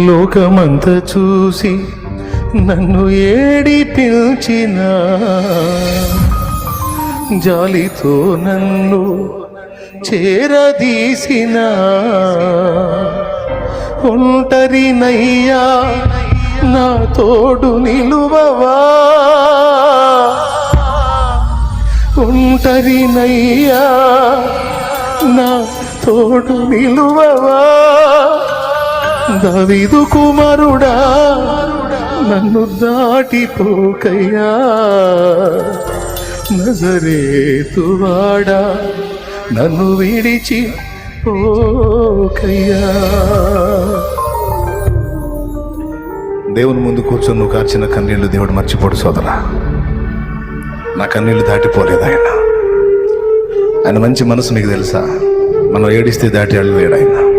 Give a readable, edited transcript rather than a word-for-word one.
లోకమంత చూసి నన్ను ఏడిపించిన జాలితో నన్ను చేరదీసిన ఒంటరినయ్యా నా తోడు నిలువవా, ఒంటరినయ్యా నా తోడు నిలువవా. దావీదు కుమారుడా నన్ను దాటిపోకయ్యా, నజరేతువాడా నన్ను విడిచి పోకయ్యా. దేవుని ముందు కూర్చొని నువ్వు కార్చిన కన్నీళ్లు దేవుడు మర్చిపోడు సోదరా. నా కన్నీళ్లు దాటిపోలేదు ఆయన మంచి మనసు నీకు తెలుసా. మనం ఏడిస్తే దాటి అడలేడు ఆయన.